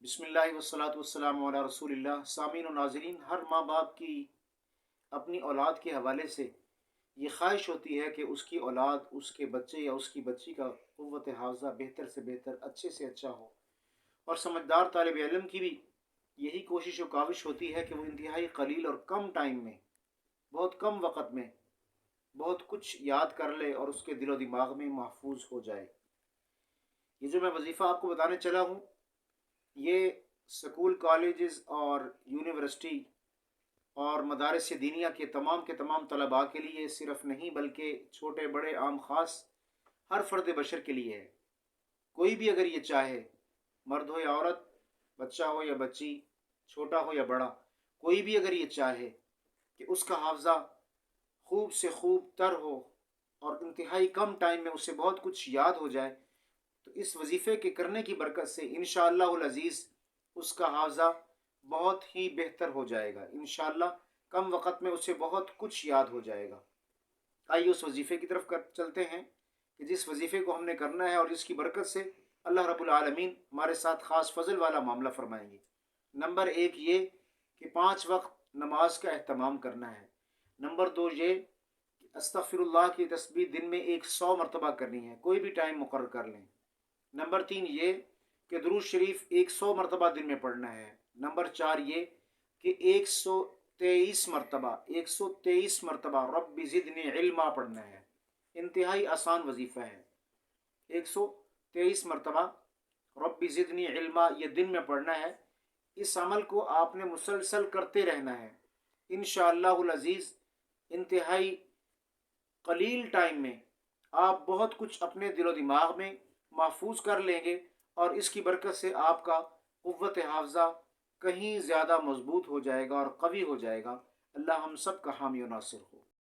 بسم اللہ والصلاۃ والسلام علی رسول اللہ۔ سامعین و ناظرین، ہر ماں باپ کی اپنی اولاد کے حوالے سے یہ خواہش ہوتی ہے کہ اس کی اولاد، اس کے بچے یا اس کی بچی کا قوت حافظہ بہتر سے بہتر، اچھے سے اچھا ہو، اور سمجھدار طالب علم کی بھی یہی کوشش و کاوش ہوتی ہے کہ وہ انتہائی قلیل اور کم ٹائم میں، بہت کم وقت میں بہت کچھ یاد کر لے اور اس کے دل و دماغ میں محفوظ ہو جائے۔ یہ جو میں وظیفہ آپ کو بتانے چلا ہوں، یہ سکول، کالجز اور یونیورسٹی اور مدارس دینیہ کے تمام طلباء کے لیے صرف نہیں، بلکہ چھوٹے بڑے عام خاص ہر فرد بشر کے لیے ہے۔ کوئی بھی اگر یہ چاہے، مرد ہو یا عورت، بچہ ہو یا بچی، چھوٹا ہو یا بڑا، کوئی بھی اگر یہ چاہے کہ اس کا حافظہ خوب سے خوب تر ہو اور انتہائی کم ٹائم میں اسے بہت کچھ یاد ہو جائے، تو اس وظیفے کے کرنے کی برکت سے انشاءاللہ العزیز اس کا حافظہ بہت ہی بہتر ہو جائے گا۔ انشاءاللہ کم وقت میں اسے بہت کچھ یاد ہو جائے گا۔ آئیے اس وظیفے کی طرف چلتے ہیں کہ جس وظیفے کو ہم نے کرنا ہے اور جس کی برکت سے اللہ رب العالمین ہمارے ساتھ خاص فضل والا معاملہ فرمائیں گے۔ نمبر 1 یہ کہ 5 وقت نماز کا اہتمام کرنا ہے۔ نمبر 2 یہ کہ استغفر اللہ کی تسبیح دن میں 100 مرتبہ کرنی ہے، کوئی بھی ٹائم مقرر کر لیں۔ نمبر 3 یہ کہ درود شریف 100 مرتبہ دن میں پڑھنا ہے۔ نمبر 4 یہ کہ 123 مرتبہ رب زدنی علما پڑھنا ہے۔ انتہائی آسان وظیفہ ہے۔ 123 مرتبہ رب زدنی علما یہ دن میں پڑھنا ہے۔ اس عمل کو آپ نے مسلسل کرتے رہنا ہے۔ انشاءاللہ العزیز انتہائی قلیل ٹائم میں آپ بہت کچھ اپنے دل و دماغ میں محفوظ کر لیں گے، اور اس کی برکت سے آپ کا قوت حافظہ کہیں زیادہ مضبوط ہو جائے گا اور قوی ہو جائے گا۔ اللہ ہم سب کا حامی و ناصر ہو۔